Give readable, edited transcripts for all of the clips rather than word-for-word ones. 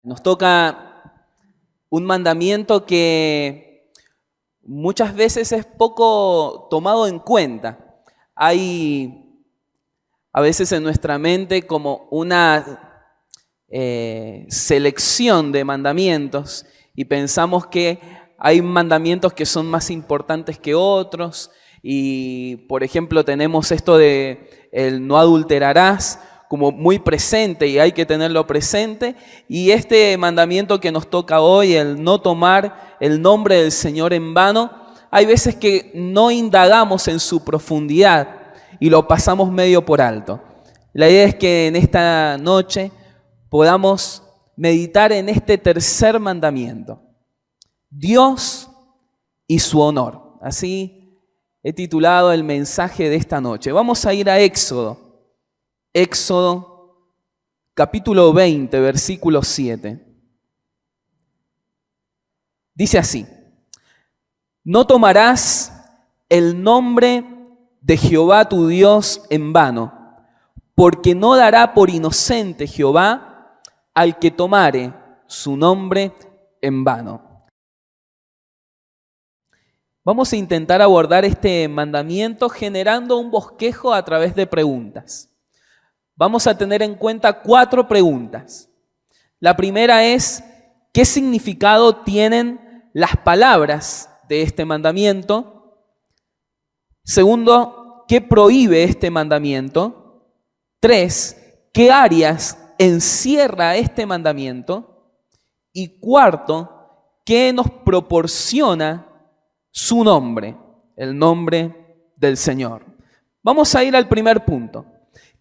Nos toca un mandamiento que muchas veces es poco tomado en cuenta. Hay a veces en nuestra mente como una selección de mandamientos y pensamos que hay mandamientos que son más importantes que otros y, por ejemplo, tenemos esto de el no adulterarás como muy presente y hay que tenerlo presente, y este mandamiento que nos toca hoy, el no tomar el nombre del Señor en vano, hay veces que no indagamos en su profundidad y lo pasamos medio por alto. La idea es que en esta noche podamos meditar en este tercer mandamiento, Dios y su honor. Así he titulado el mensaje de esta noche. Vamos a ir a Éxodo capítulo 20, versículo 7. Dice así: no tomarás el nombre de Jehová tu Dios en vano, porque no dará por inocente Jehová al que tomare su nombre en vano. Vamos a intentar abordar este mandamiento generando un bosquejo a través de preguntas. Vamos a tener en cuenta 4 preguntas. La primera es, ¿qué significado tienen las palabras de este mandamiento? Segundo, ¿qué prohíbe este mandamiento? 3, ¿qué áreas encierra este mandamiento? Y cuarto, ¿qué nos proporciona su nombre, el nombre del Señor? Vamos a ir al primer punto.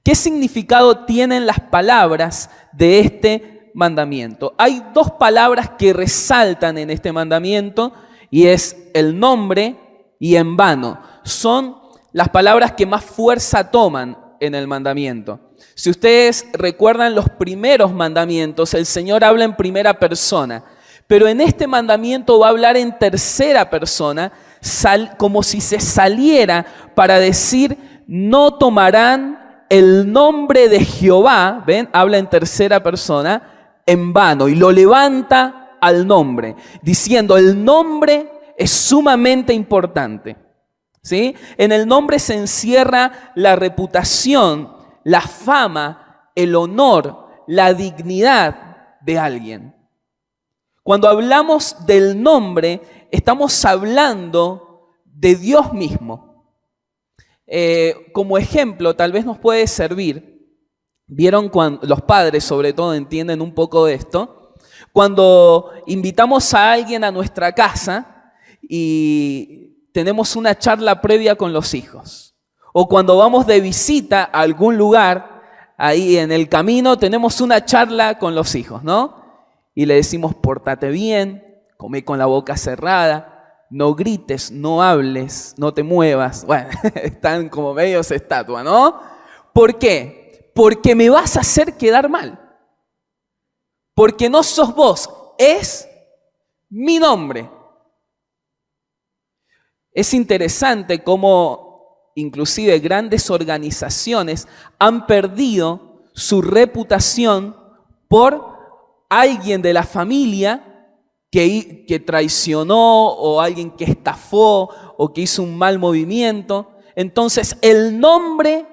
¿Qué significado tienen las palabras de este mandamiento? Hay 2 palabras que resaltan en este mandamiento y es el nombre y en vano. Son las palabras que más fuerza toman en el mandamiento. Si ustedes recuerdan los primeros mandamientos, el Señor habla en primera persona, pero en este mandamiento va a hablar en tercera persona, como si se saliera para decir, no tomarán el nombre de Jehová, ¿ven? Habla en tercera persona, en vano, y lo levanta al nombre, diciendo, el nombre es sumamente importante, ¿sí? En el nombre se encierra la reputación, la fama, el honor, la dignidad de alguien. Cuando hablamos del nombre, estamos hablando de Dios mismo. Como ejemplo, tal vez nos puede servir, vieron cuando los padres sobre todo entienden un poco de esto, cuando invitamos a alguien a nuestra casa y tenemos una charla previa con los hijos, o cuando vamos de visita a algún lugar, ahí en el camino tenemos una charla con los hijos, ¿no? Y le decimos, pórtate bien, come con la boca cerrada, no grites, no hables, no te muevas. Bueno, están como medios estatua, ¿no? ¿Por qué? Porque me vas a hacer quedar mal. Porque no sos vos, es mi nombre. Es interesante cómo inclusive grandes organizaciones han perdido su reputación por alguien de la familia que traicionó o alguien que estafó o que hizo un mal movimiento. Entonces el nombre,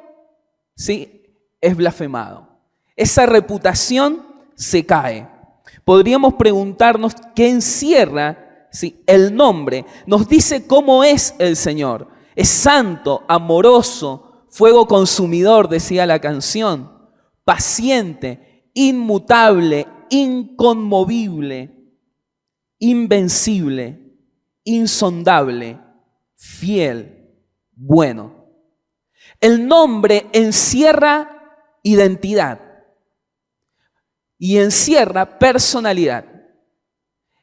¿sí?, es blasfemado. Esa reputación se cae. Podríamos preguntarnos qué encierra, ¿sí?, el nombre. Nos dice cómo es el Señor. Es santo, amoroso, fuego consumidor, decía la canción, paciente, inmutable, inconmovible, invencible, insondable, fiel, bueno. El nombre encierra identidad y encierra personalidad.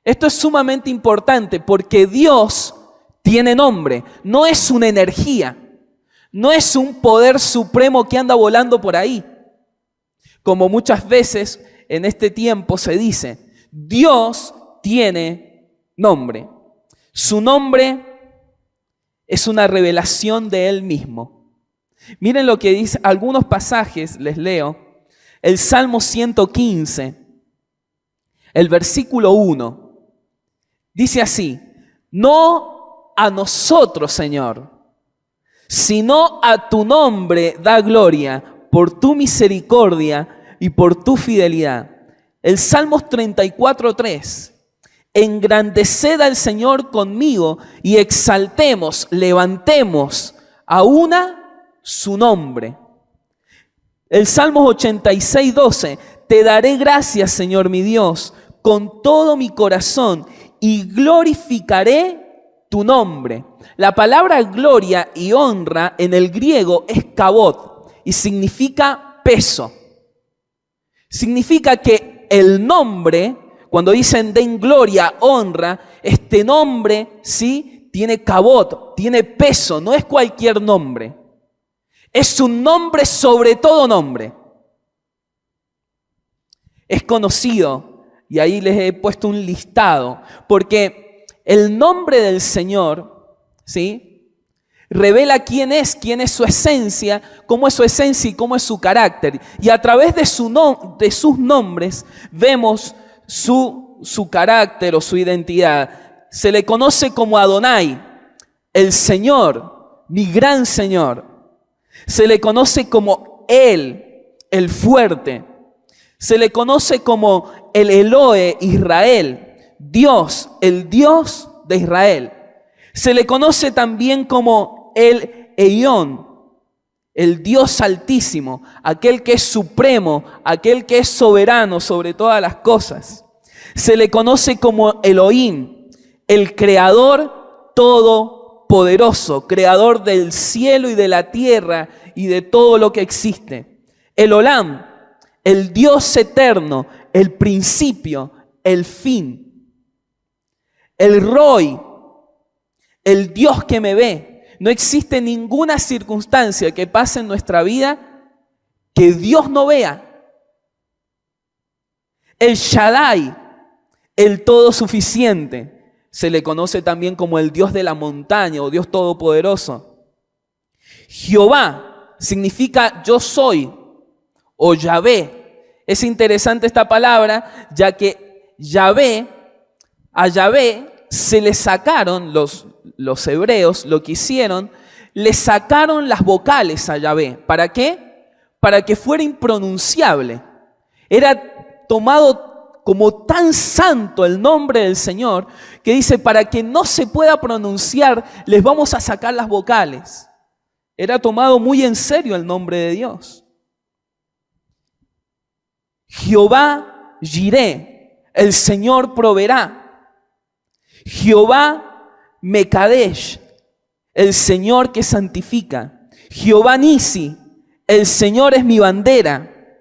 Esto es sumamente importante porque Dios tiene nombre, no es una energía, no es un poder supremo que anda volando por ahí. Como muchas veces en este tiempo se dice, Dios tiene nombre. Su nombre es una revelación de Él mismo. Miren lo que dice, algunos pasajes les leo. El Salmo 115 El versículo 1 dice así: no a nosotros, Señor, sino a tu nombre da gloria por tu misericordia y por tu fidelidad. El Salmos 34:3. Engrandeced al Señor conmigo y exaltemos, levantemos a una su nombre. El Salmos 86:12. Te daré gracias, Señor mi Dios, con todo mi corazón y glorificaré tu nombre. La palabra gloria y honra en el griego es kabod y significa peso. Significa que el nombre, cuando dicen den gloria, honra, este nombre sí tiene kabod, tiene peso, no es cualquier nombre. Es un nombre sobre todo nombre. Es conocido, y ahí les he puesto un listado, porque el nombre del Señor, ¿sí?, revela quién es su esencia, cómo es su esencia y cómo es su carácter. Y a través de sus nombres vemos su carácter o su identidad. Se le conoce como Adonai, el Señor, mi gran Señor. Se le conoce como Él, el fuerte. Se le conoce como el Elohe Israel, Dios, el Dios de Israel. Se le conoce también como el Eión, el Dios altísimo, aquel que es supremo, aquel que es soberano sobre todas las cosas. Se le conoce como Elohim, el creador todopoderoso, creador del cielo y de la tierra y de todo lo que existe. El Olam, el Dios eterno, el principio, el fin. El Roy, el Dios que me ve. No existe ninguna circunstancia que pase en nuestra vida que Dios no vea. El Shaddai, el todo suficiente. Se le conoce también como el Dios de la montaña o Dios todopoderoso. Jehová significa yo soy o Yahvé. Es interesante esta palabra, ya que a Yahvé se le sacaron los hebreos, lo que hicieron, le sacaron las vocales a Yahvé. ¿Para qué? Para que fuera impronunciable. Era tomado como tan santo el nombre del Señor, que dice, para que no se pueda pronunciar, les vamos a sacar las vocales. Era tomado muy en serio el nombre de Dios. Jehová Jireh, el Señor proveerá. Jehová Mekadesh, el Señor que santifica. Jehová Nisi, el Señor es mi bandera.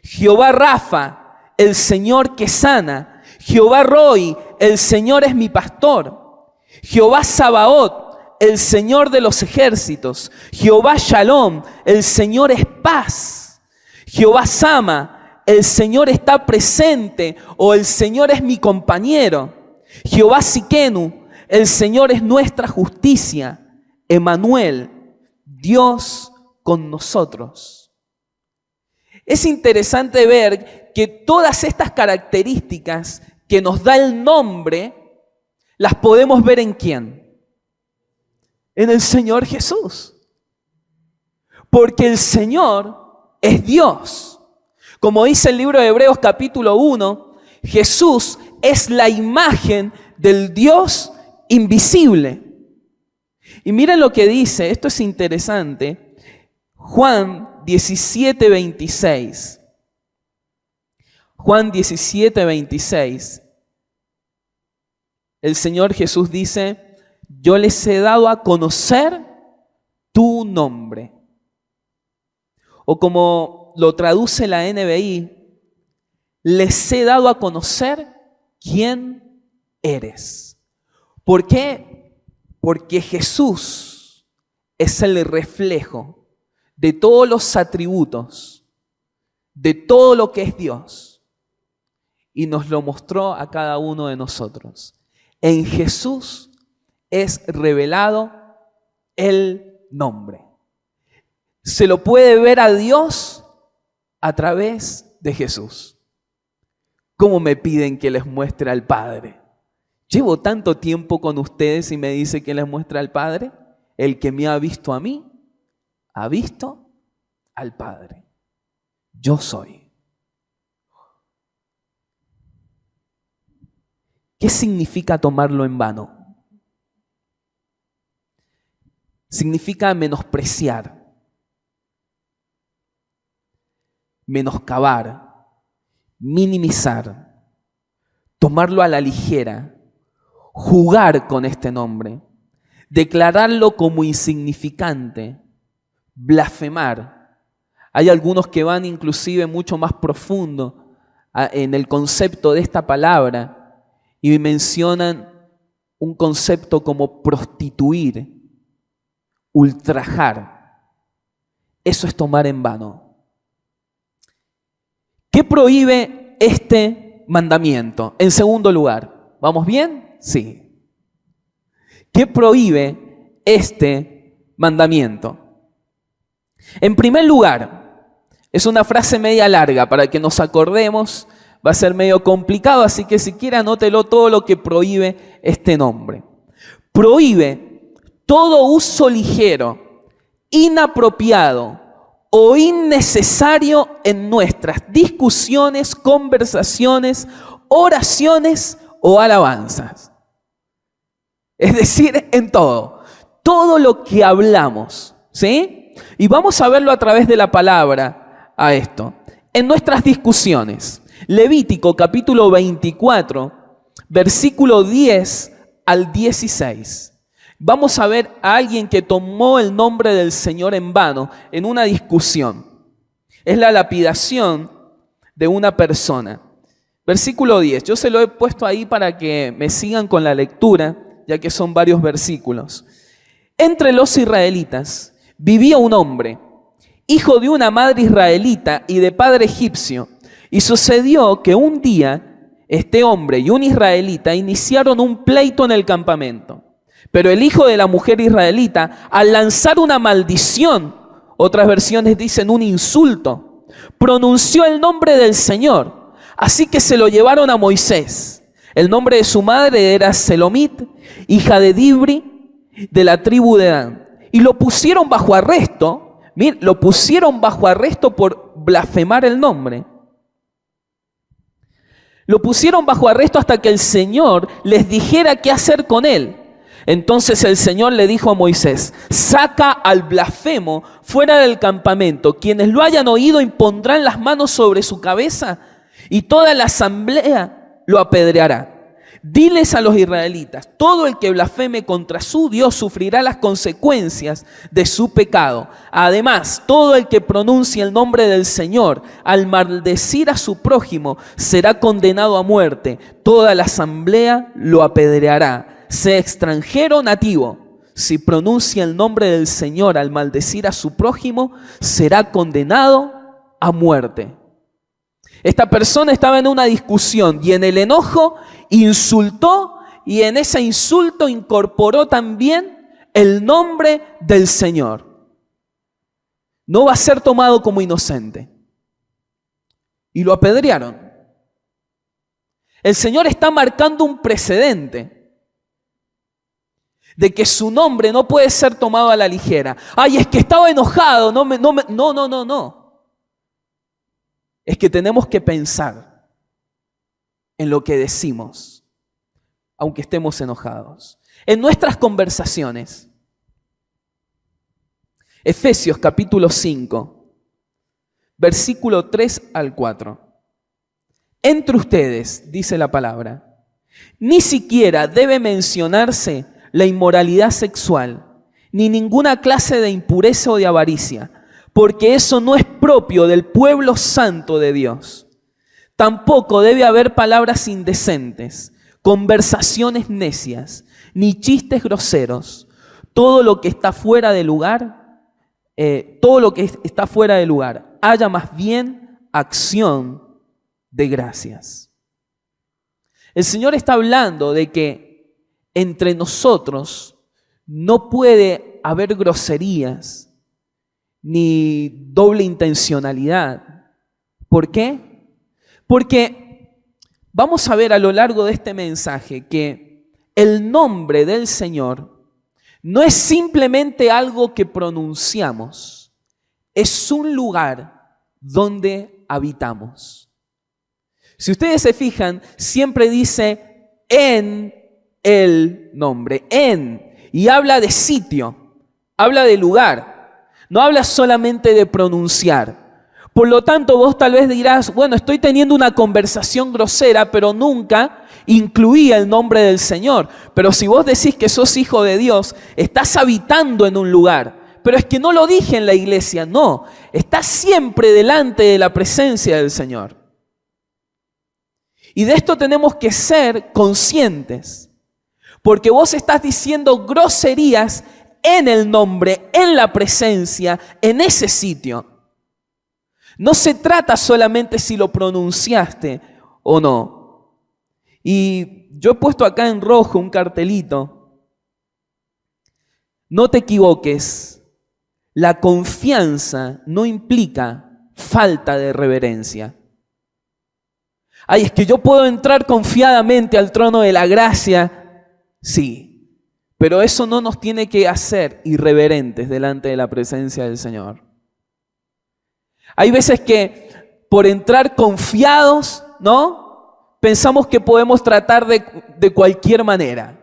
Jehová Rafa, el Señor que sana. Jehová Roi, el Señor es mi pastor. Jehová Sabaoth, el Señor de los ejércitos. Jehová Shalom, el Señor es paz. Jehová Sama, el Señor está presente o el Señor es mi compañero. Jehová Sikenu, el Señor es nuestra justicia. Emmanuel, Dios con nosotros. Es interesante ver que todas estas características que nos da el nombre, las podemos ver ¿en quién? En el Señor Jesús. Porque el Señor es Dios. Como dice el libro de Hebreos capítulo 1, Jesús es la imagen del Dios invisible. Y miren lo que dice, esto es interesante, Juan 17:26. Juan 17:26. El Señor Jesús dice, yo les he dado a conocer tu nombre. O como lo traduce la NBI, les he dado a conocer quién eres. ¿Por qué? Porque Jesús es el reflejo de todos los atributos, de todo lo que es Dios. Y nos lo mostró a cada uno de nosotros. En Jesús es revelado el nombre. Se lo puede ver a Dios a través de Jesús. ¿Cómo me piden que les muestre al Padre? Llevo tanto tiempo con ustedes y me dice que les muestre al Padre. El que me ha visto a mí, ha visto al Padre. Yo soy. ¿Qué significa tomarlo en vano? Significa menospreciar, menoscabar, minimizar, tomarlo a la ligera, jugar con este nombre, declararlo como insignificante, blasfemar. Hay algunos que van inclusive mucho más profundo en el concepto de esta palabra y mencionan un concepto como prostituir, ultrajar. Eso es tomar en vano. ¿Qué prohíbe este mandamiento? En segundo lugar, ¿vamos bien? Sí. ¿Qué prohíbe este mandamiento? En primer lugar, es una frase media larga para que nos acordemos, va a ser medio complicado, así que si quiere anótelo todo lo que prohíbe este nombre. Prohíbe todo uso ligero, inapropiado o innecesario en nuestras discusiones, conversaciones, oraciones o alabanzas. Es decir, en todo. Todo lo que hablamos, ¿sí? Y vamos a verlo a través de la palabra a esto. En nuestras discusiones. Levítico capítulo 24, versículo 10 al 16. Vamos a ver a alguien que tomó el nombre del Señor en vano en una discusión. Es la lapidación de una persona. Versículo 10. Yo se lo he puesto ahí para que me sigan con la lectura, ya que son varios versículos. Entre los israelitas vivía un hombre, hijo de una madre israelita y de padre egipcio. Y sucedió que un día este hombre y un israelita iniciaron un pleito en el campamento. Pero el hijo de la mujer israelita, al lanzar una maldición, otras versiones dicen un insulto, pronunció el nombre del Señor. Así que se lo llevaron a Moisés. El nombre de su madre era Selomit, hija de Dibri, de la tribu de Dan. Y lo pusieron bajo arresto. Miren, lo pusieron bajo arresto por blasfemar el nombre. Lo pusieron bajo arresto hasta que el Señor les dijera qué hacer con él. Entonces el Señor le dijo a Moisés: saca al blasfemo fuera del campamento. Quienes lo hayan oído impondrán las manos sobre su cabeza y toda la asamblea lo apedreará. Diles a los israelitas: todo el que blasfeme contra su Dios sufrirá las consecuencias de su pecado. Además, todo el que pronuncie el nombre del Señor al maldecir a su prójimo será condenado a muerte. Toda la asamblea lo apedreará. Sea extranjero o nativo, si pronuncia el nombre del Señor al maldecir a su prójimo, será condenado a muerte. Esta persona estaba en una discusión y en el enojo insultó, y en ese insulto incorporó también el nombre del Señor. No va a ser tomado como inocente. Y lo apedrearon. El Señor está marcando un precedente de que su nombre no puede ser tomado a la ligera. Ay, es que estaba enojado. No. Es que tenemos que pensar en lo que decimos, aunque estemos enojados. En nuestras conversaciones. Efesios capítulo 5, versículo 3 al 4. Entre ustedes, dice la palabra, ni siquiera debe mencionarse la inmoralidad sexual, ni ninguna clase de impureza o de avaricia, porque eso no es propio del pueblo santo de Dios. Tampoco debe haber palabras indecentes, conversaciones necias, ni chistes groseros. Todo lo que está fuera de lugar, haya más bien acción de gracias. El Señor está hablando de que entre nosotros no puede haber groserías ni doble intencionalidad. ¿Por qué? Porque vamos a ver a lo largo de este mensaje que el nombre del Señor no es simplemente algo que pronunciamos, es un lugar donde habitamos. Si ustedes se fijan, siempre dice en el nombre, y habla de sitio, habla de lugar, no habla solamente de pronunciar. Por lo tanto, vos tal vez dirás, bueno, estoy teniendo una conversación grosera, pero nunca incluía el nombre del Señor. Pero si vos decís que sos hijo de Dios, estás habitando en un lugar. Pero es que no lo dije en la iglesia, no. Estás siempre delante de la presencia del Señor. Y de esto tenemos que ser conscientes. Porque vos estás diciendo groserías en el nombre, en la presencia, en ese sitio. No se trata solamente si lo pronunciaste o no. Y yo he puesto acá en rojo un cartelito. No te equivoques. La confianza no implica falta de reverencia. Ay, es que yo puedo entrar confiadamente al trono de la gracia. Sí, pero eso no nos tiene que hacer irreverentes delante de la presencia del Señor. Hay veces que por entrar confiados, ¿no? Pensamos que podemos tratar de cualquier manera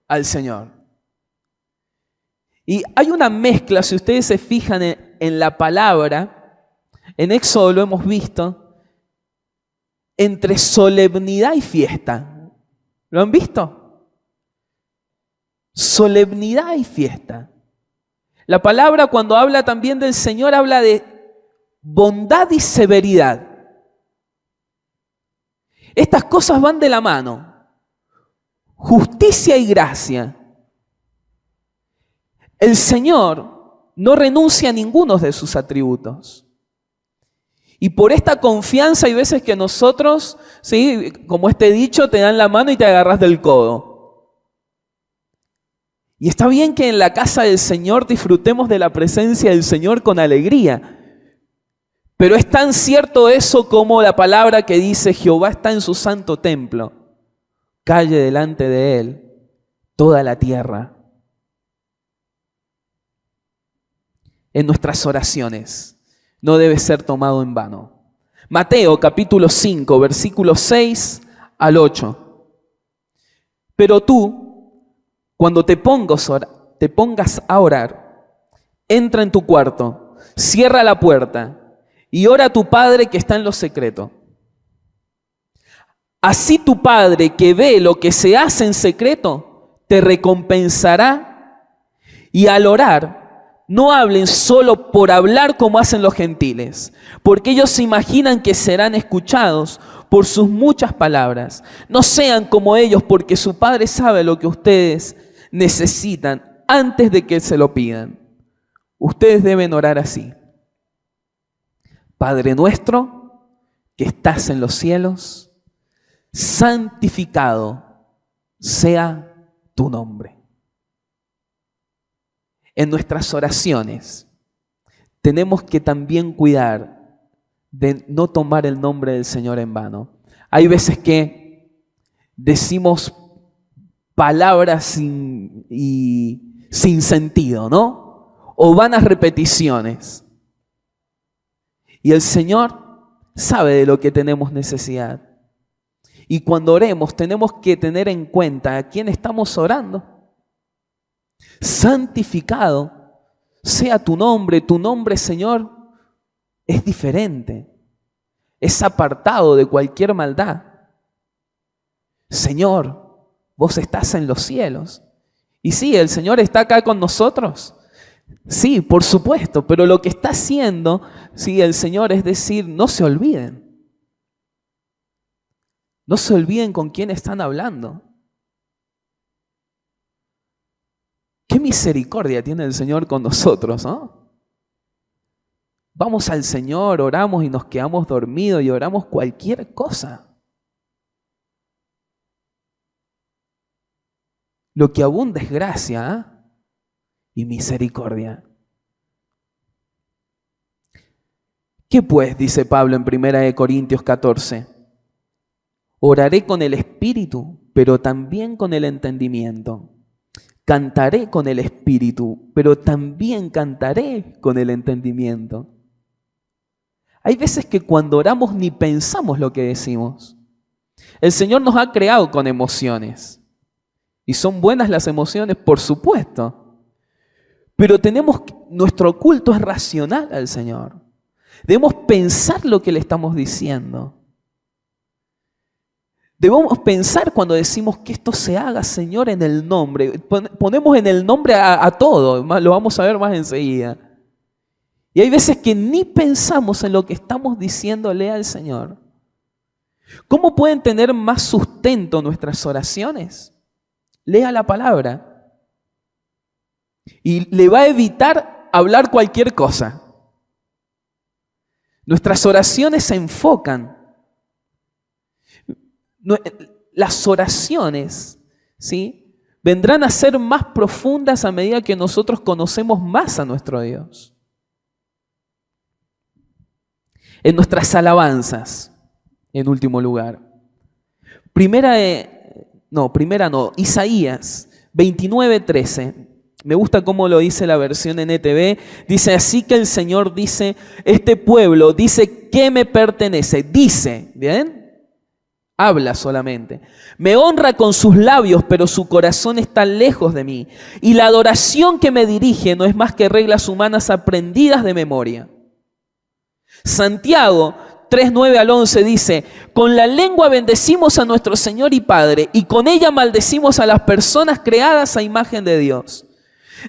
al Señor. Y hay una mezcla, si ustedes se fijan en la palabra, en Éxodo lo hemos visto, entre solemnidad y fiesta. ¿Lo han visto? Solemnidad y fiesta. La palabra cuando habla también del Señor habla de bondad y severidad. Estas cosas van de la mano. Justicia y gracia. El Señor no renuncia a ninguno de sus atributos. Y por esta confianza hay veces que nosotros, ¿sí? Como este dicho, te dan la mano y te agarras del codo. Y está bien que en la casa del Señor disfrutemos de la presencia del Señor con alegría. Pero es tan cierto eso como la palabra que dice: Jehová está en su santo templo, calle delante de él toda la tierra. En nuestras oraciones no debe ser tomado en vano. Mateo capítulo 5, versículos 6 al 8. Pero tú, cuando te pongas a orar, entra en tu cuarto, cierra la puerta y ora a tu Padre que está en lo secreto. Así tu Padre que ve lo que se hace en secreto, te recompensará. Y al orar, no hablen solo por hablar como hacen los gentiles, porque ellos se imaginan que serán escuchados por sus muchas palabras. No sean como ellos, porque su Padre sabe lo que ustedes necesitan antes de que se lo pidan. Ustedes deben orar así: Padre nuestro que estás en los cielos, santificado sea tu nombre. En nuestras oraciones tenemos que también cuidar de no tomar el nombre del Señor en vano. Hay veces que decimos palabras sin sentido, ¿no? O vanas repeticiones. Y el Señor sabe de lo que tenemos necesidad. Y cuando oremos tenemos que tener en cuenta a quién estamos orando. Santificado sea tu nombre, Señor, es diferente, es apartado de cualquier maldad. Señor, vos estás en los cielos. Y sí, el Señor está acá con nosotros. Sí, por supuesto, pero lo que está haciendo, sí, el Señor, es decir, no se olviden. No se olviden con quién están hablando. Qué misericordia tiene el Señor con nosotros, ¿no? Vamos al Señor, oramos y nos quedamos dormidos y oramos cualquier cosa. Lo que abunda es gracia y misericordia. ¿Qué pues? Dice Pablo en 1 Corintios 14. Oraré con el espíritu, pero también con el entendimiento. Cantaré con el espíritu, pero también cantaré con el entendimiento. Hay veces que cuando oramos ni pensamos lo que decimos. El Señor nos ha creado con emociones. ¿Y son buenas las emociones? Por supuesto. Pero nuestro culto es racional al Señor. Debemos pensar lo que le estamos diciendo. Debemos pensar cuando decimos que esto se haga, Señor, en el nombre. Ponemos en el nombre a todo, lo vamos a ver más enseguida. Y hay veces que ni pensamos en lo que estamos diciéndole al Señor. ¿Cómo pueden tener más sustento nuestras oraciones? Lea la palabra. Y le va a evitar hablar cualquier cosa. Nuestras oraciones se enfocan. Las oraciones, ¿sí?, vendrán a ser más profundas a medida que nosotros conocemos más a nuestro Dios. En nuestras alabanzas, en último lugar. Isaías 29:13. Me gusta cómo lo dice la versión NTV. Dice, así que el Señor dice, este pueblo dice que me pertenece. Dice, ¿bien? Habla solamente. Me honra con sus labios, pero su corazón está lejos de mí. Y la adoración que me dirige no es más que reglas humanas aprendidas de memoria. Santiago 3:9 al 11 dice, con la lengua bendecimos a nuestro Señor y Padre, y con ella maldecimos a las personas creadas a imagen de Dios.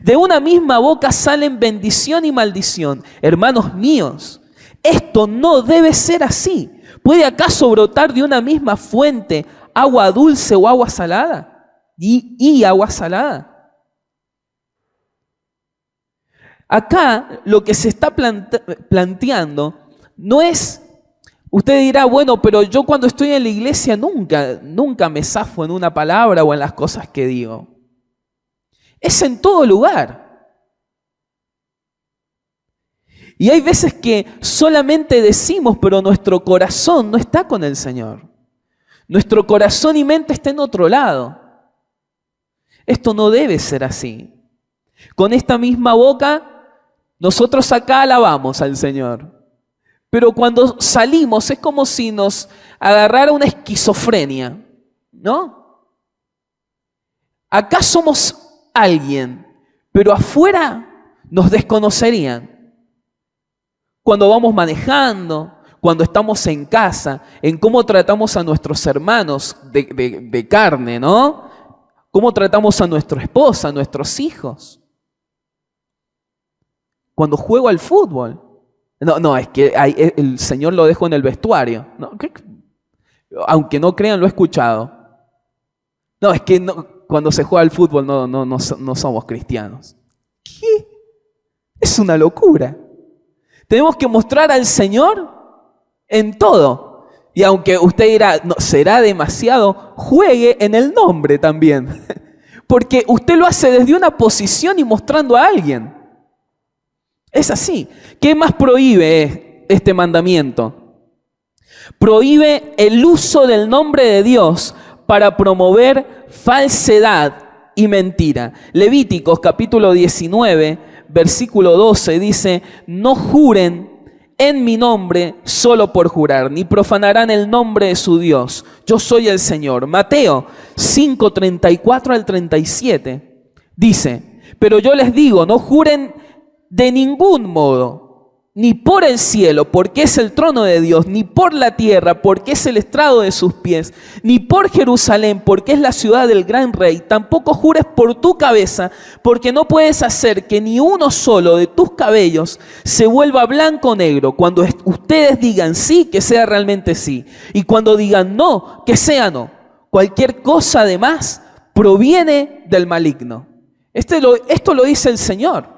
De una misma boca salen bendición y maldición. Hermanos míos, esto no debe ser así. ¿Puede acaso brotar de una misma fuente agua dulce o agua salada? Y agua salada. Acá lo que se está planteando no es, usted dirá, bueno, pero yo cuando estoy en la iglesia nunca me zafo en una palabra o en las cosas que digo. Es en todo lugar. Y hay veces que solamente decimos, pero nuestro corazón no está con el Señor. Nuestro corazón y mente está en otro lado. Esto no debe ser así. Con esta misma boca, nosotros acá alabamos al Señor. Pero cuando salimos es como si nos agarrara una esquizofrenia, ¿no? Acá somos alguien, pero afuera nos desconocerían. Cuando vamos manejando, cuando estamos en casa, en cómo tratamos a nuestros hermanos de carne, ¿no? Cómo tratamos a nuestra esposa, a nuestros hijos. Cuando juego al fútbol. No, es que el Señor lo dejo en el vestuario. ¿No? Aunque no crean, lo he escuchado. No, es que cuando se juega al fútbol no somos cristianos. ¿Qué? Es una locura. Tenemos que mostrar al Señor en todo. Y aunque usted dirá, no, será demasiado, juegue en el nombre también. Porque usted lo hace desde una posición y mostrando a alguien. Es así. ¿Qué más prohíbe este mandamiento? Prohíbe el uso del nombre de Dios para promover falsedad y mentira. Levíticos capítulo 19, versículo 12 dice, no juren en mi nombre solo por jurar, ni profanarán el nombre de su Dios. Yo soy el Señor. Mateo 5:34 al 37 dice, pero yo les digo, no juren de ningún modo, ni por el cielo, porque es el trono de Dios, ni por la tierra, porque es el estrado de sus pies, ni por Jerusalén, porque es la ciudad del gran rey. Tampoco jures por tu cabeza, porque no puedes hacer que ni uno solo de tus cabellos se vuelva blanco o negro. Cuando ustedes digan sí, que sea realmente sí, y cuando digan no, que sea no. Cualquier cosa además proviene del maligno. Esto lo dice el Señor.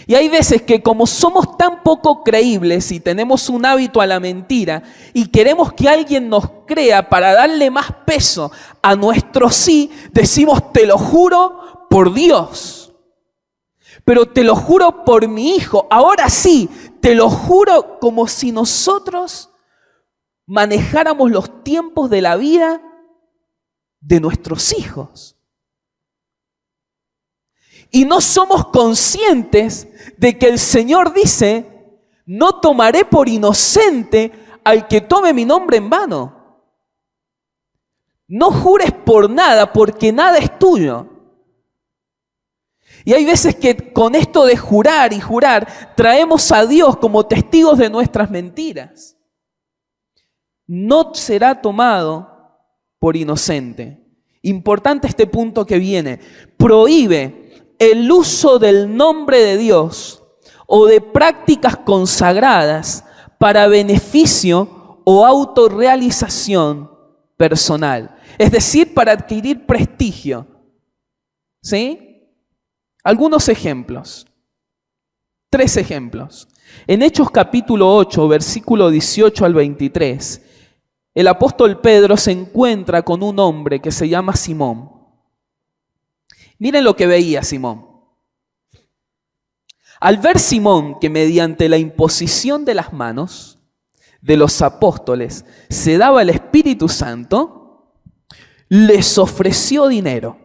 Y hay veces que como somos tan poco creíbles y tenemos un hábito a la mentira y queremos que alguien nos crea para darle más peso a nuestro sí, decimos te lo juro por Dios, pero te lo juro por mi hijo, ahora sí, te lo juro como si nosotros manejáramos los tiempos de la vida de nuestros hijos. Y no somos conscientes de que el Señor dice, no tomaré por inocente al que tome mi nombre en vano. No jures por nada, porque nada es tuyo. Y hay veces que con esto de jurar y jurar, traemos a Dios como testigos de nuestras mentiras. No será tomado por inocente. Importante este punto que viene. Prohíbe el uso del nombre de Dios o de prácticas consagradas para beneficio o autorrealización personal. Es decir, para adquirir prestigio. ¿Sí? Algunos ejemplos. 3 ejemplos. En Hechos capítulo 8, versículo 18 al 23, el apóstol Pedro se encuentra con un hombre que se llama Simón. Miren lo que veía Simón. Al ver Simón que mediante la imposición de las manos de los apóstoles se daba el Espíritu Santo, les ofreció dinero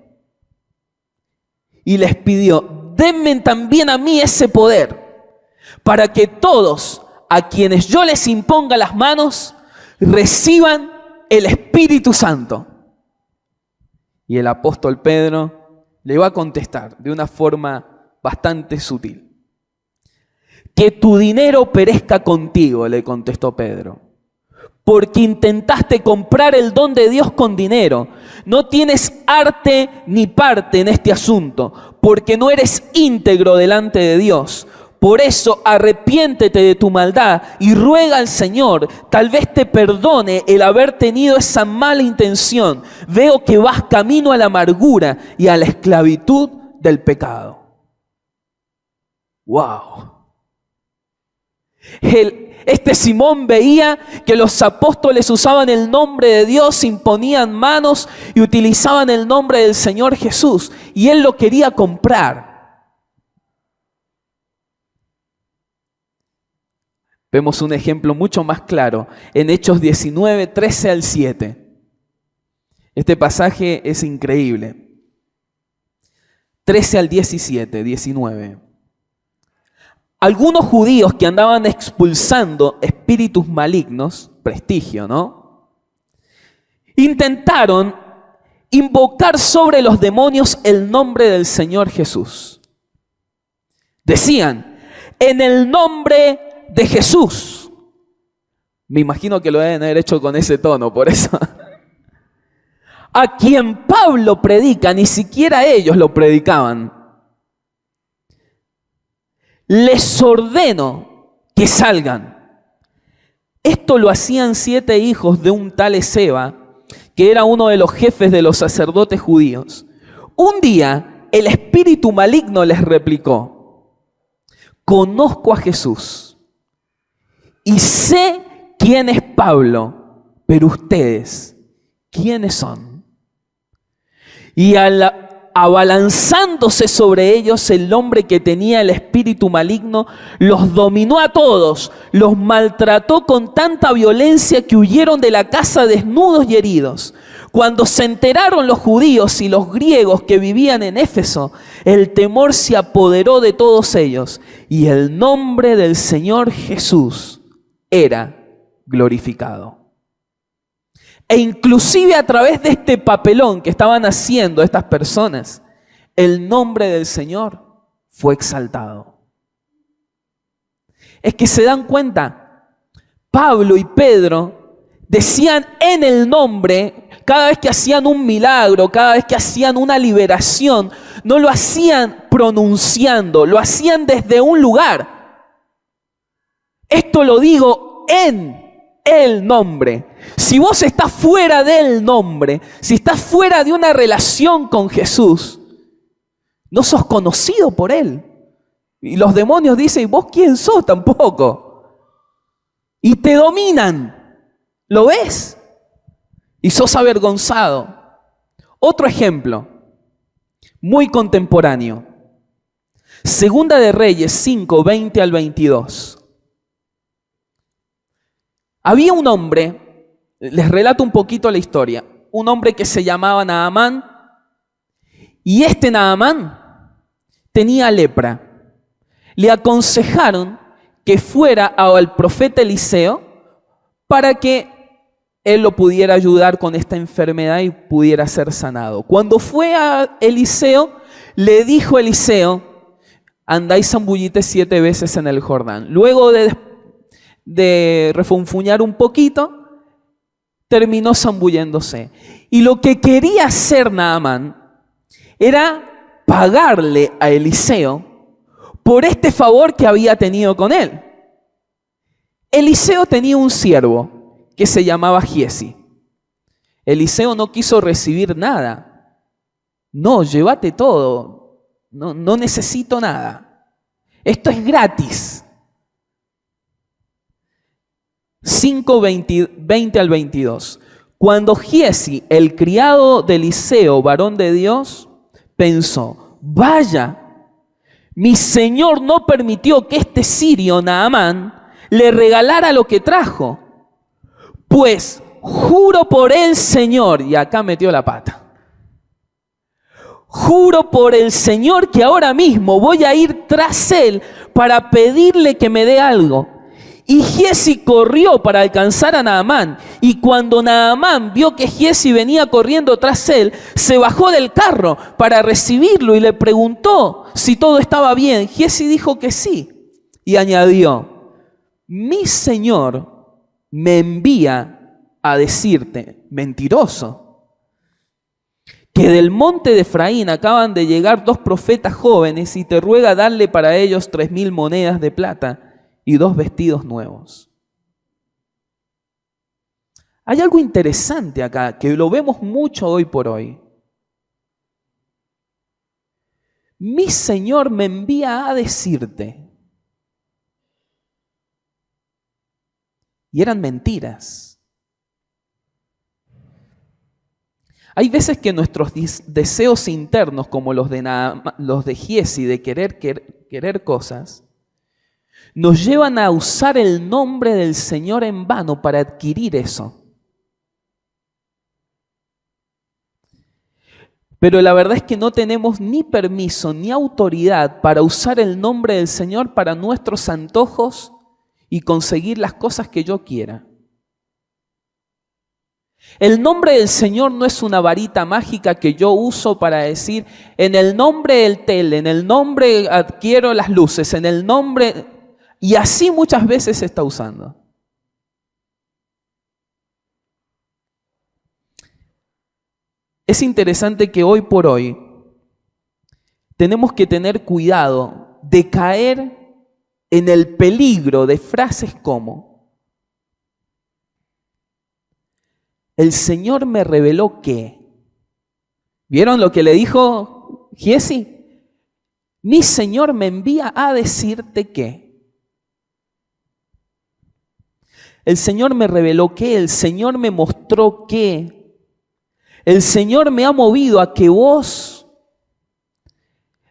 y les pidió, denme también a mí ese poder, para que todos a quienes yo les imponga las manos reciban el Espíritu Santo. Y el apóstol Pedro le va a contestar de una forma bastante sutil. Que tu dinero perezca contigo, le contestó Pedro, porque intentaste comprar el don de Dios con dinero. No tienes arte ni parte en este asunto, porque no eres íntegro delante de Dios. Por eso arrepiéntete de tu maldad y ruega al Señor, tal vez te perdone el haber tenido esa mala intención. Veo que vas camino a la amargura y a la esclavitud del pecado. ¡Wow! Este Simón veía que los apóstoles usaban el nombre de Dios, imponían manos y utilizaban el nombre del Señor Jesús. Y él lo quería comprar. Vemos un ejemplo mucho más claro en Hechos 19, 13 al 7. Este pasaje es increíble. 13 al 17, 19. Algunos judíos que andaban expulsando espíritus malignos, prestigio, ¿no? Intentaron invocar sobre los demonios el nombre del Señor Jesús. Decían, en el nombre de Jesús. Me imagino que lo deben haber hecho con ese tono, por eso. A quien Pablo predica, ni siquiera ellos lo predicaban. Les ordeno que salgan. Esto lo hacían 7 hijos de un tal Esceva, que era uno de los jefes de los sacerdotes judíos. Un día, el espíritu maligno les replicó, conozco a Jesús y sé quién es Pablo, pero ustedes, ¿quiénes son? Y abalanzándose sobre ellos, el hombre que tenía el espíritu maligno los dominó a todos, los maltrató con tanta violencia que huyeron de la casa desnudos y heridos. Cuando se enteraron los judíos y los griegos que vivían en Éfeso, el temor se apoderó de todos ellos y el nombre del Señor Jesús era glorificado. E inclusive a través de este papelón que estaban haciendo estas personas, el nombre del Señor fue exaltado. Es que se dan cuenta, Pablo y Pedro decían en el nombre, cada vez que hacían un milagro, cada vez que hacían una liberación, no lo hacían pronunciando, lo hacían desde un lugar. Esto lo digo en el nombre. Si vos estás fuera del nombre, si estás fuera de una relación con Jesús, no sos conocido por Él. Y los demonios dicen, ¿y vos quién sos? Tampoco. Y te dominan. ¿Lo ves? Y sos avergonzado. Otro ejemplo, muy contemporáneo. Segunda de Reyes 5, 20 al 22. Había un hombre Les relato un poquito la historia. Un hombre que se llamaba Naamán, y este Naamán tenía lepra. Le aconsejaron que fuera al profeta Eliseo para que él lo pudiera ayudar con esta enfermedad y pudiera ser sanado. Cuando fue a Eliseo, le dijo Eliseo: andá y zambullite 7 veces en el Jordán. Luego de refunfuñar un poquito, terminó zambulléndose. Y lo que quería hacer Naamán era pagarle a Eliseo por este favor que había tenido con él. Eliseo tenía un siervo que se llamaba Giesi. Eliseo no quiso recibir nada. No, llévate todo. No necesito nada. Esto es gratis. 5:20 al 22. Cuando Giesi, el criado de Eliseo, varón de Dios, pensó: vaya, mi señor no permitió que este sirio Naamán le regalara lo que trajo, pues juro por el Señor, y acá metió la pata, juro por el Señor que ahora mismo voy a ir tras él para pedirle que me dé algo. Y Giesi corrió para alcanzar a Naamán, y cuando Naamán vio que Giesi venía corriendo tras él, se bajó del carro para recibirlo y le preguntó si todo estaba bien. Giesi dijo que sí, y añadió: mi señor me envía a decirte, mentiroso, que del monte de Efraín acaban de llegar 2 profetas jóvenes y te ruega darle para ellos 3,000 monedas de plata y 2 vestidos nuevos. Hay algo interesante acá, que lo vemos mucho hoy por hoy. Mi Señor me envía a decirte. Y eran mentiras. Hay veces que nuestros deseos internos, como los de Giesi, de querer cosas, nos llevan a usar el nombre del Señor en vano para adquirir eso. Pero la verdad es que no tenemos ni permiso ni autoridad para usar el nombre del Señor para nuestros antojos y conseguir las cosas que yo quiera. El nombre del Señor no es una varita mágica que yo uso para decir: en el nombre del tele, en el nombre adquiero las luces, en el nombre... Y así muchas veces se está usando. Es interesante que hoy por hoy tenemos que tener cuidado de caer en el peligro de frases como: el Señor me reveló que. ¿Vieron lo que le dijo Giesi? Mi Señor me envía a decirte que. El Señor me reveló que, el Señor me mostró que, el Señor me ha movido a que vos,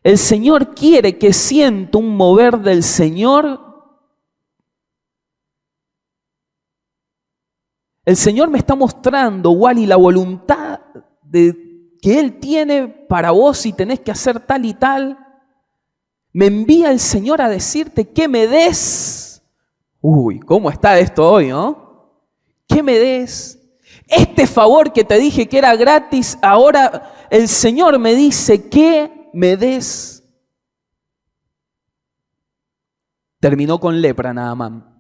el Señor quiere que sienta un mover del Señor. El Señor me está mostrando, Wally, la voluntad que Él tiene para vos y tenés que hacer tal y tal. Me envía el Señor a decirte que me des. Uy, ¿cómo está esto hoy, no? ¿Qué me des? Este favor que te dije que era gratis, ahora el Señor me dice que me des. Terminó con lepra Naamán.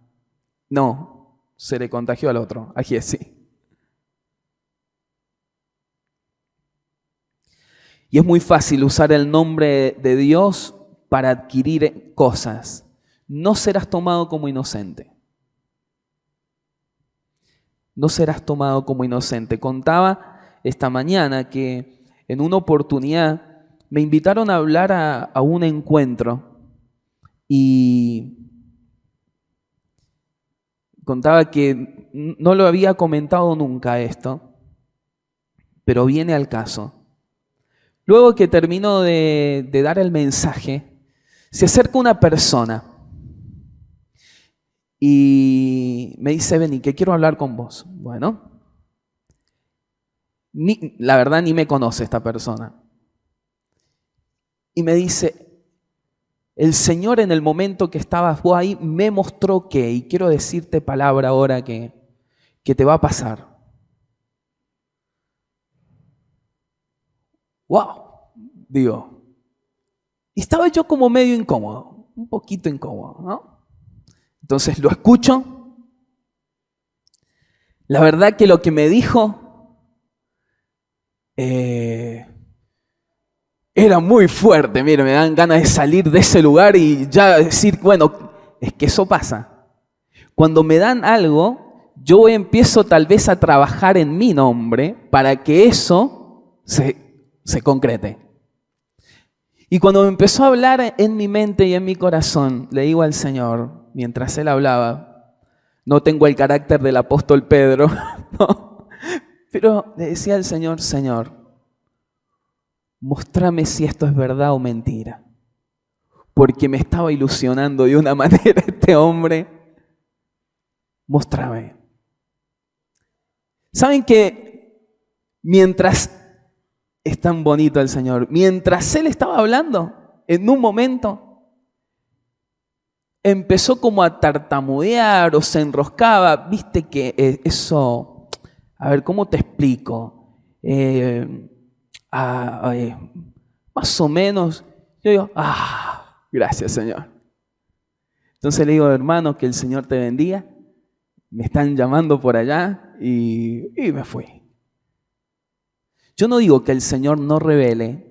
No, se le contagió al otro, a Giesi. Y es muy fácil usar el nombre de Dios para adquirir cosas. No serás tomado como inocente. No serás tomado como inocente. Contaba esta mañana que en una oportunidad me invitaron a hablar a un encuentro y contaba que no lo había comentado nunca esto, pero viene al caso. Luego que termino de dar el mensaje, se acerca una persona y me dice: vení, que quiero hablar con vos. Bueno, la verdad ni me conoce esta persona. Y me dice, el Señor en el momento que estabas vos ahí me mostró que, y quiero decirte palabra ahora que te va a pasar. ¡Wow! Digo, y estaba yo como medio incómodo, un poquito incómodo, ¿no? Entonces lo escucho. La verdad que lo que me dijo era muy fuerte. Mire, me dan ganas de salir de ese lugar y ya decir, bueno, es que eso pasa. Cuando me dan algo, yo empiezo tal vez a trabajar en mi nombre para que eso se concrete. Y cuando me empezó a hablar en mi mente y en mi corazón, le digo al Señor, mientras Él hablaba, no tengo el carácter del apóstol Pedro, no, pero le decía al Señor, Señor, mostrame si esto es verdad o mentira, porque me estaba ilusionando de una manera este hombre, mostrame. ¿Saben que mientras... Es tan bonito el Señor. Mientras Él estaba hablando, en un momento, empezó como a tartamudear o se enroscaba. Viste que eso, a ver, ¿cómo te explico? Más o menos, yo digo, gracias Señor. Entonces le digo, hermano, que el Señor te bendiga. Me están llamando por allá y me fui. Yo no digo que el Señor no revele,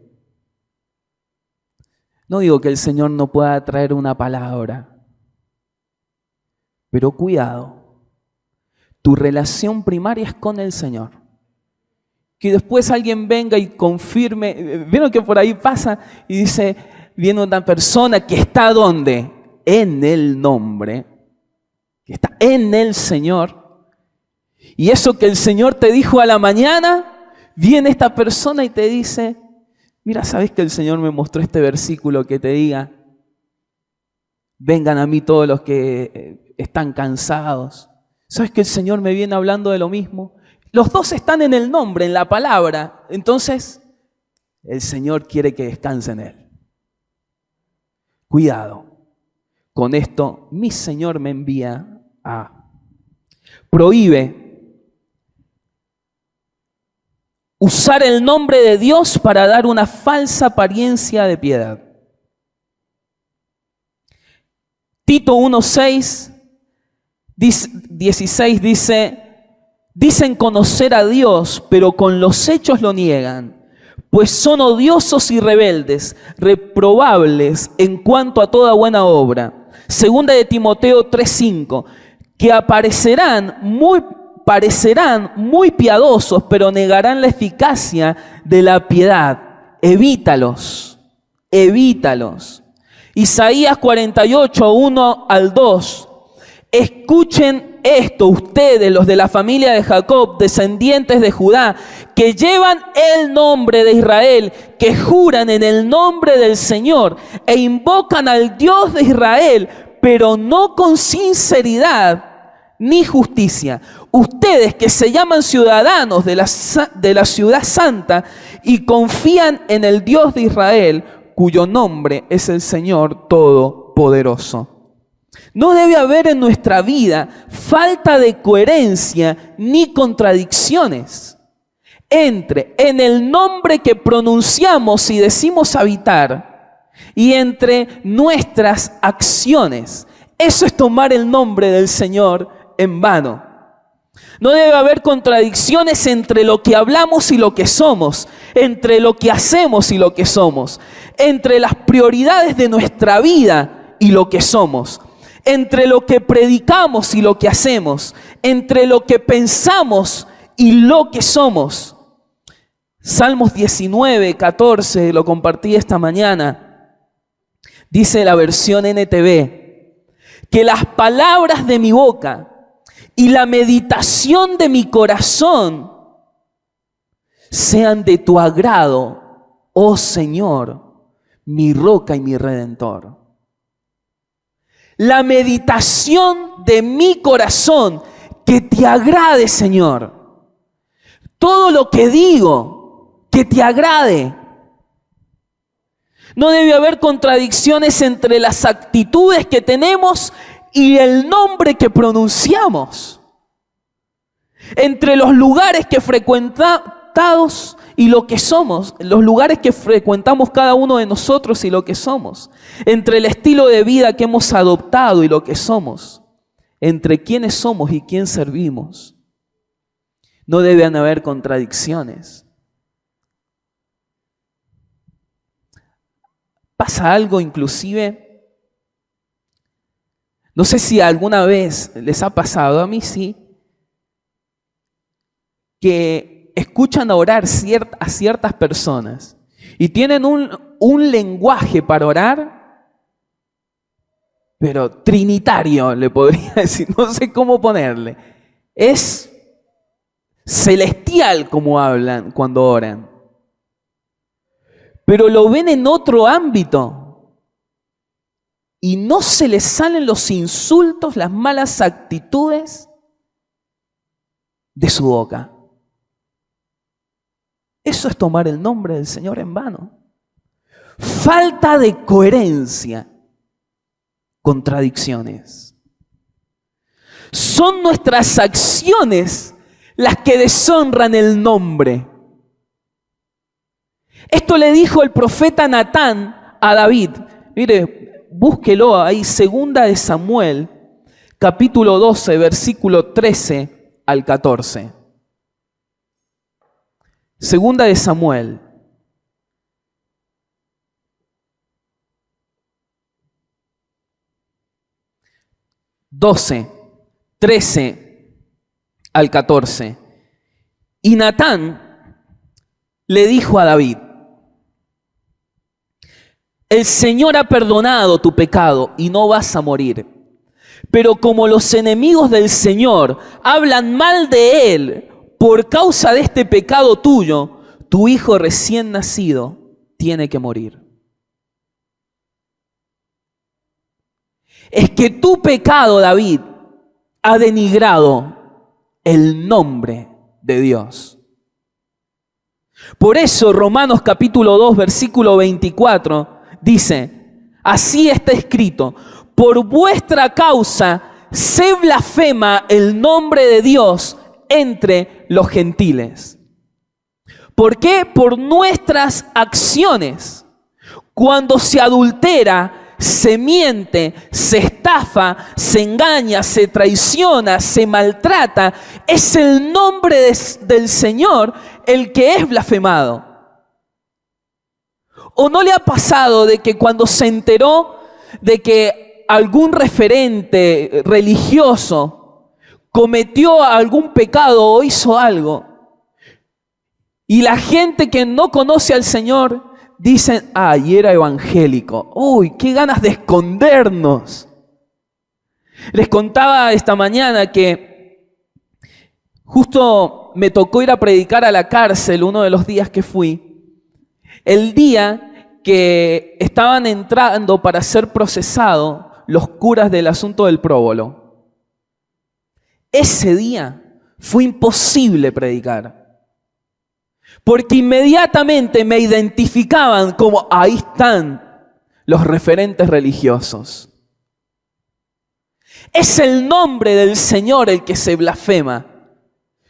no digo que el Señor no pueda traer una palabra, pero cuidado, tu relación primaria es con el Señor. Que después alguien venga y confirme, ¿vieron que por ahí pasa? Y dice, viene una persona que está ¿dónde? En el nombre, que está en el Señor, y eso que el Señor te dijo a la mañana, viene esta persona y te dice, mira, ¿sabes que el Señor me mostró este versículo que te diga? Vengan a mí todos los que están cansados. ¿Sabes que el Señor me viene hablando de lo mismo? Los dos están en el nombre, en la palabra. Entonces, el Señor quiere que descanse en Él. Cuidado. Con esto, mi Señor me envía a... Prohíbe usar el nombre de Dios para dar una falsa apariencia de piedad. Tito 1:16 dice, dicen conocer a Dios, pero con los hechos lo niegan, pues son odiosos y rebeldes, reprobables en cuanto a toda buena obra. Segunda de Timoteo 3:5, que parecerán muy piadosos, pero negarán la eficacia de la piedad. Evítalos. Isaías 48, 1 al 2. Escuchen esto, ustedes, los de la familia de Jacob, descendientes de Judá, que llevan el nombre de Israel, que juran en el nombre del Señor e invocan al Dios de Israel, pero no con sinceridad ni justicia. Ustedes que se llaman ciudadanos de la ciudad santa y confían en el Dios de Israel, cuyo nombre es el Señor Todopoderoso. No debe haber en nuestra vida falta de coherencia ni contradicciones entre en el nombre que pronunciamos y decimos habitar y entre nuestras acciones. Eso es tomar el nombre del Señor en vano. No debe haber contradicciones entre lo que hablamos y lo que somos, entre lo que hacemos y lo que somos, entre las prioridades de nuestra vida y lo que somos, entre lo que predicamos y lo que hacemos, entre lo que pensamos y lo que somos. Salmos 19, 14, lo compartí esta mañana. Dice la versión NTV, que las palabras de mi boca y la meditación de mi corazón sean de tu agrado, oh Señor, mi roca y mi redentor. La meditación de mi corazón, que te agrade, Señor. todo lo que digo que te agrade. No debe haber contradicciones entre las actitudes que tenemos y el nombre que pronunciamos. Entre los lugares que frecuentamos y lo que somos, los lugares que frecuentamos cada uno de nosotros y lo que somos. Entre el estilo de vida que hemos adoptado y lo que somos. Entre quiénes somos y quién servimos. No deben haber contradicciones. Pasa algo inclusive, no sé si alguna vez les ha pasado, a mí sí, que escuchan orar a ciertas personas y tienen un lenguaje para orar, pero trinitario le podría decir, no sé cómo ponerle. Es celestial como hablan cuando oran. Pero lo ven en otro ámbito y no se les salen los insultos, las malas actitudes de su boca. Eso es tomar el nombre del Señor en vano. Falta de coherencia, contradicciones. Son nuestras acciones las que deshonran el nombre. Esto le dijo el profeta Natán a David. Mire, búsquelo ahí, 2 de Samuel, capítulo 12, versículo 13 al 14. 2 de Samuel. ...12, 13 al 14. Y Natán le dijo a David: el Señor ha perdonado tu pecado y no vas a morir. Pero como los enemigos del Señor hablan mal de Él por causa de este pecado tuyo, tu hijo recién nacido tiene que morir. Es que tu pecado, David, ha denigrado el nombre de Dios. Por eso Romanos capítulo 2, versículo 24 dice: así está escrito, por vuestra causa se blasfema el nombre de Dios entre los gentiles. ¿Por qué? Por nuestras acciones. Cuando se adultera, se miente, se estafa, se engaña, se traiciona, se maltrata, es el nombre del Señor el que es blasfemado. ¿O no le ha pasado de que cuando se enteró de que algún referente religioso cometió algún pecado o hizo algo, y la gente que no conoce al Señor dicen: ay, era evangélico, uy, qué ganas de escondernos? Les contaba esta mañana que justo me tocó ir a predicar a la cárcel uno de los días que fui, el día que estaban entrando para ser procesados los curas del asunto del próbolo. Ese día fue imposible predicar, porque inmediatamente me identificaban como: ahí están los referentes religiosos. Es el nombre del Señor el que se blasfema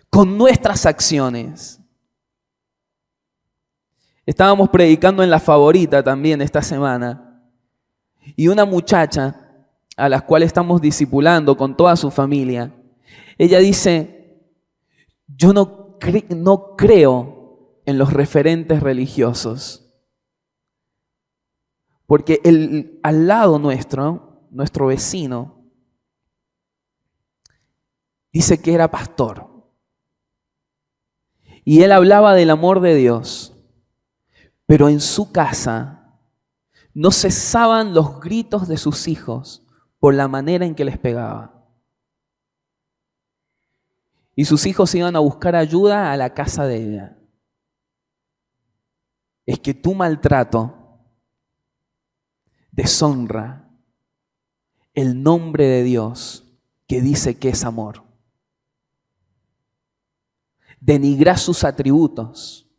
con nuestras acciones. Estábamos predicando en La Favorita también esta semana, y una muchacha a la cual estamos discipulando con toda su familia, ella dice: yo no creo en los referentes religiosos, porque al lado nuestro vecino, dice que era pastor, y él hablaba del amor de Dios, pero en su casa no cesaban los gritos de sus hijos por la manera en que les pegaba. Y sus hijos iban a buscar ayuda a la casa de ella. Es que tu maltrato deshonra el nombre de Dios que dice que es amor. denigrás sus atributos,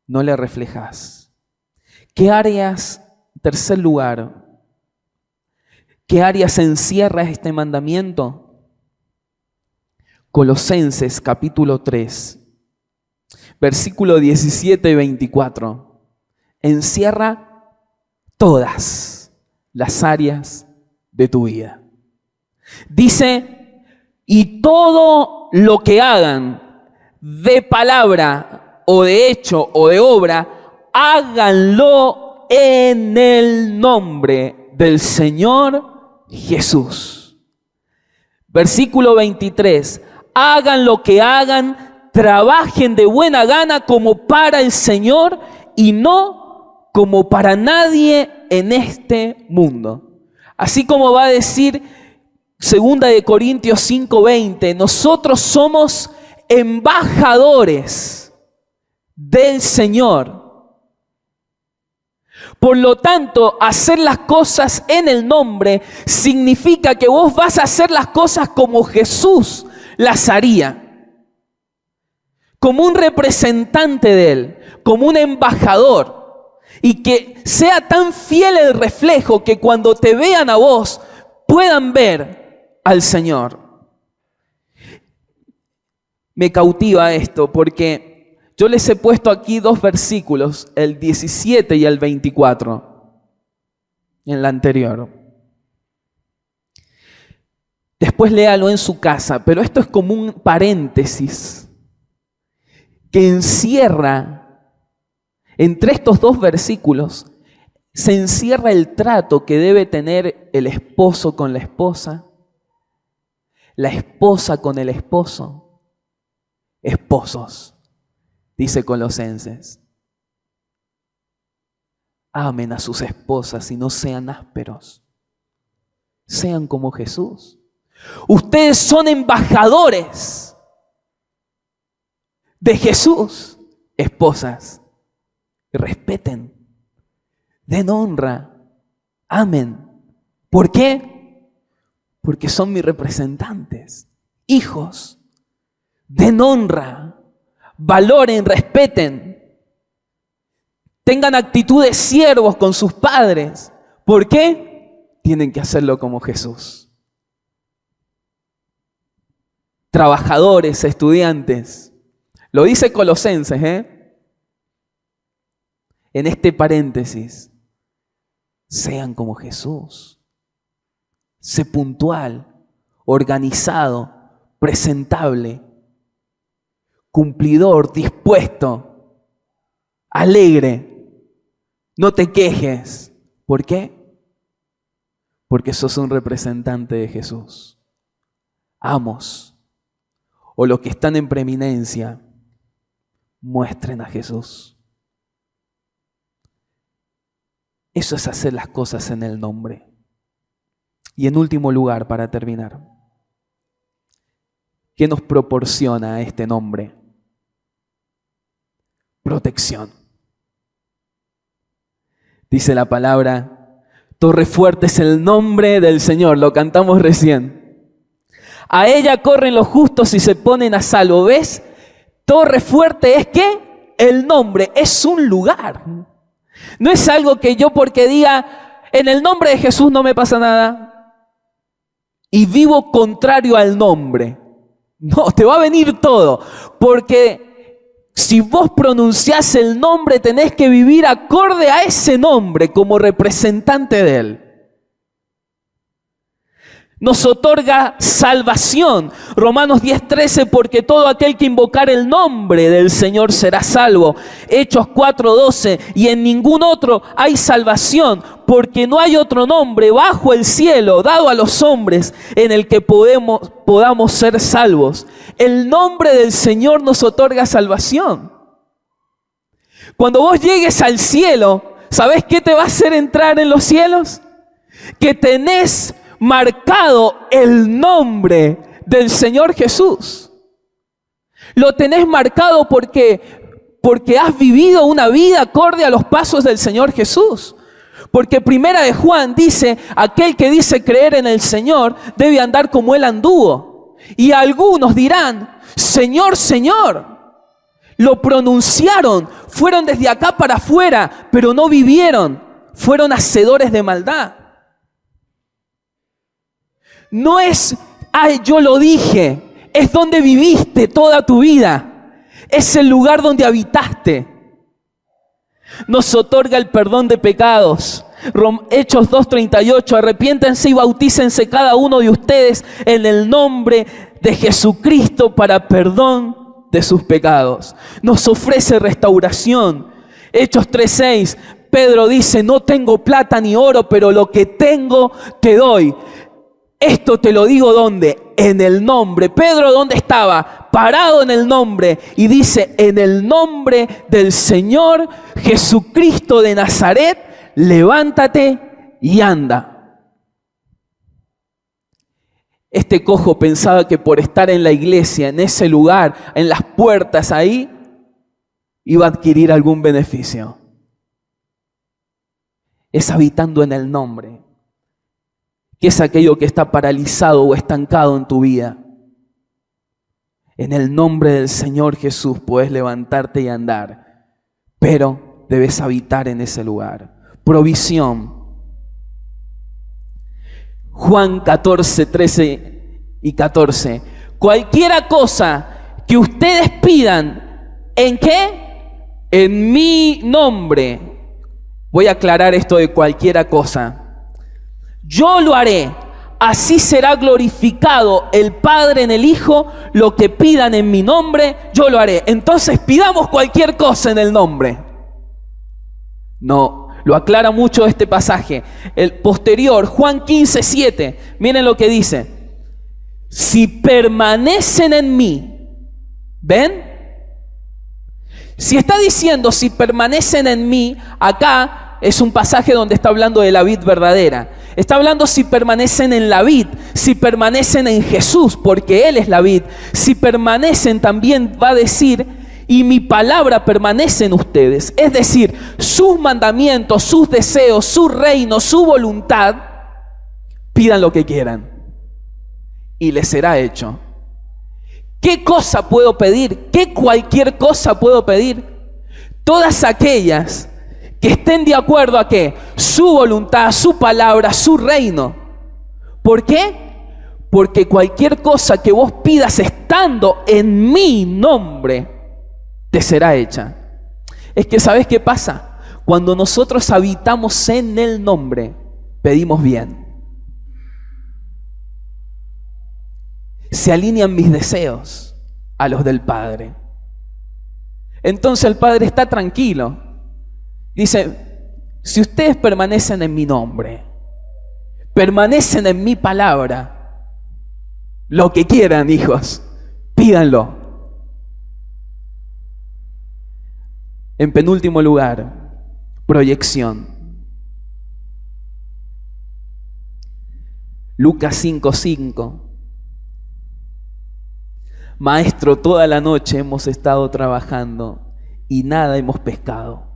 no le reflejás. ¿Qué áreas, en tercer lugar, qué áreas encierra este mandamiento? Colosenses capítulo 3, versículo 17 y 24. Encierra todas las áreas de tu vida. Dice, y todo lo que hagan de palabra o de hecho o de obra, háganlo en el nombre del Señor Jesús. Versículo 23. Hagan lo que hagan, trabajen de buena gana como para el Señor y no como para nadie en este mundo. Así como va a decir 2 de Corintios 5:20, nosotros somos embajadores del Señor. Por lo tanto, hacer las cosas en el nombre significa que vos vas a hacer las cosas como Jesús las haría. Como un representante de Él, como un embajador. Y que sea tan fiel el reflejo que cuando te vean a vos puedan ver al Señor. Me cautiva esto porque yo les he puesto aquí dos versículos, el 17 y el 24, en la anterior. Después léalo en su casa, pero esto es como un paréntesis que encierra, entre estos dos versículos, se encierra el trato que debe tener el esposo con la esposa con el esposo. Esposos, dice Colosenses, amen a sus esposas y no sean ásperos. Sean como Jesús. Ustedes son embajadores de Jesús. Esposas, respeten, den honra, amen. ¿Por qué? Porque son mis representantes. Hijos, den honra, valoren, respeten. Tengan actitud de siervos con sus padres. ¿Por qué? Tienen que hacerlo como Jesús. Trabajadores, estudiantes. Lo dice Colosenses, en este paréntesis. Sean como Jesús. Sé puntual, organizado, presentable, cumplidor, dispuesto, alegre. No te quejes. ¿Por qué? Porque sos un representante de Jesús. Amos, o los que están en preeminencia, muestren a Jesús. Eso es hacer las cosas en el nombre. Y en último lugar, para terminar, ¿qué nos proporciona este nombre? Protección. Dice la palabra, torre fuerte es el nombre del Señor, lo cantamos recién. A ella corren los justos y se ponen a salvo. ¿Ves? Torre fuerte es ¿qué? El nombre, es un lugar. No es algo que yo porque diga, en el nombre de Jesús no me pasa nada y vivo contrario al nombre. No, te va a venir todo, porque si vos pronunciás el nombre tenés que vivir acorde a ese nombre como representante de Él. Nos otorga salvación. Romanos 10:13, porque todo aquel que invocar el nombre del Señor será salvo. Hechos 4:12, y en ningún otro hay salvación, porque no hay otro nombre bajo el cielo dado a los hombres en el que podamos ser salvos. El nombre del Señor nos otorga salvación. Cuando vos llegues al cielo, ¿sabés qué te va a hacer entrar en los cielos? Que tenés marcado el nombre del Señor Jesús. Lo tenés marcado porque has vivido una vida acorde a los pasos del Señor Jesús. Porque Primera de Juan dice, aquel que dice creer en el Señor debe andar como Él anduvo. Y algunos dirán, Señor, Señor. Lo pronunciaron, fueron desde acá para afuera, pero no vivieron, fueron hacedores de maldad. No es, ay, yo lo dije, es donde viviste toda tu vida, es el lugar donde habitaste. Nos otorga el perdón de pecados. Hechos 2:38, arrepiéntense y bautícense cada uno de ustedes en el nombre de Jesucristo para perdón de sus pecados. Nos ofrece restauración. Hechos 3:6, Pedro dice, no tengo plata ni oro, pero lo que tengo te doy. Esto te lo digo, ¿dónde? En el nombre. Pedro, ¿dónde estaba? Parado en el nombre. Y dice, en el nombre del Señor Jesucristo de Nazaret, levántate y anda. Este cojo pensaba que por estar en la iglesia, en ese lugar, en las puertas ahí, iba a adquirir algún beneficio. Es habitando en el nombre, que es aquello que está paralizado o estancado en tu vida. En el nombre del Señor Jesús puedes levantarte y andar, pero debes habitar en ese lugar. Provisión. Juan 14, 13 y 14. Cualquiera cosa que ustedes pidan, ¿en qué? En mi nombre. Voy a aclarar esto de cualquiera cosa. Yo lo haré. Así será glorificado el Padre en el Hijo. Lo que pidan en mi nombre, yo lo haré. Entonces pidamos cualquier cosa en el nombre. No. Lo aclara mucho este pasaje. El posterior, Juan 15:7. Miren lo que dice. Si permanecen en mí. ¿Ven? Si está diciendo si permanecen en mí, acá es un pasaje donde está hablando de la vid verdadera. Está hablando si permanecen en la vid, si permanecen en Jesús, porque Él es la vid. Si permanecen, también va a decir, y mi palabra permanece en ustedes. Es decir, sus mandamientos, sus deseos, su reino, su voluntad, pidan lo que quieran y les será hecho. ¿Qué cosa puedo pedir? ¿Qué cualquier cosa puedo pedir? Todas aquellas que estén de acuerdo a ¿qué? Su voluntad, su palabra, su reino. ¿Por qué? Porque cualquier cosa que vos pidas estando en mi nombre, te será hecha. Es que ¿sabes qué pasa? Cuando nosotros habitamos en el nombre, pedimos bien. Se alinean mis deseos a los del Padre. Entonces el Padre está tranquilo. Dice, si ustedes permanecen en mi nombre, permanecen en mi palabra, lo que quieran, hijos, pídanlo. En penúltimo lugar, proyección. Lucas 5:5. Maestro, toda la noche hemos estado trabajando y nada hemos pescado.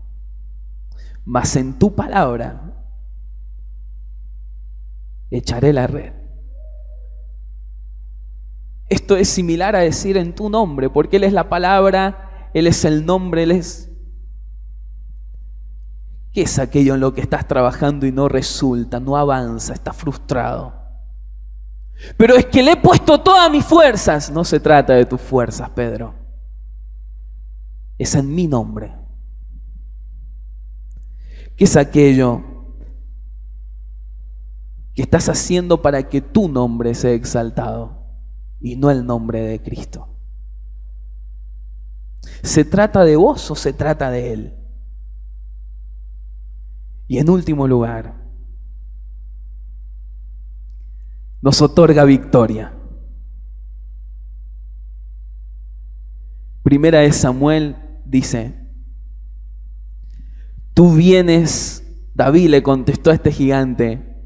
Mas en tu palabra echaré la red. Esto es similar a decir en tu nombre, porque Él es la palabra, Él es el nombre, Él es... ¿Qué es aquello en lo que estás trabajando y no resulta, no avanza, estás frustrado? Pero es que le he puesto todas mis fuerzas. No se trata de tus fuerzas, Pedro. Es en mi nombre. ¿Qué es aquello que estás haciendo para que tu nombre sea exaltado y no el nombre de Cristo? ¿Se trata de vos o se trata de Él? Y en último lugar, nos otorga victoria. Primera de Samuel dice, tú vienes, David le contestó a este gigante,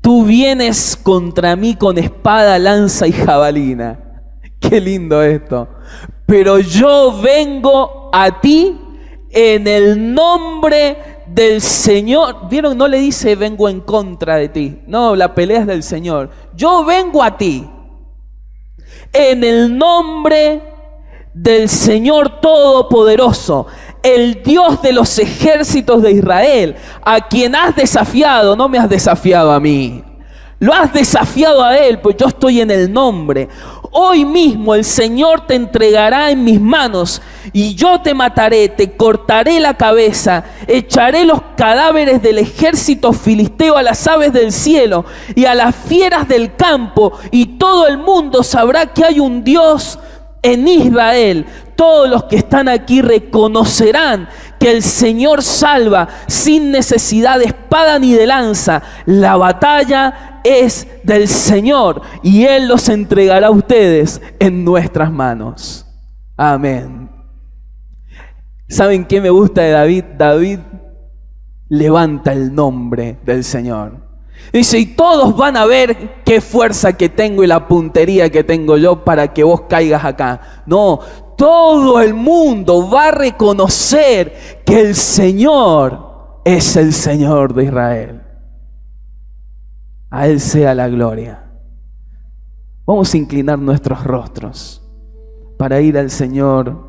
tú vienes contra mí con espada, lanza y jabalina. Qué lindo esto. Pero yo vengo a ti en el nombre del Señor. ¿Vieron? No le dice vengo en contra de ti. No, la pelea es del Señor. Yo vengo a ti. en el nombre del Señor Todopoderoso, el Dios de los ejércitos de Israel, a quien has desafiado. No me has desafiado a mí, lo has desafiado a Él, pues yo estoy en el nombre. Hoy mismo el Señor te entregará en mis manos y yo te mataré, te cortaré la cabeza, echaré los cadáveres del ejército filisteo a las aves del cielo y a las fieras del campo, y todo el mundo sabrá que hay un Dios en Israel. Todos los que están aquí reconocerán que el Señor salva sin necesidad de espada ni de lanza. La batalla es del Señor y Él los entregará a ustedes en nuestras manos. Amén. ¿Saben qué me gusta de David? David levanta el nombre del Señor. Dice, y todos van a ver qué fuerza que tengo y la puntería que tengo yo para que vos caigas acá. No, todo el mundo va a reconocer que el Señor es el Señor de Israel. A Él sea la gloria. Vamos a inclinar nuestros rostros para ir al Señor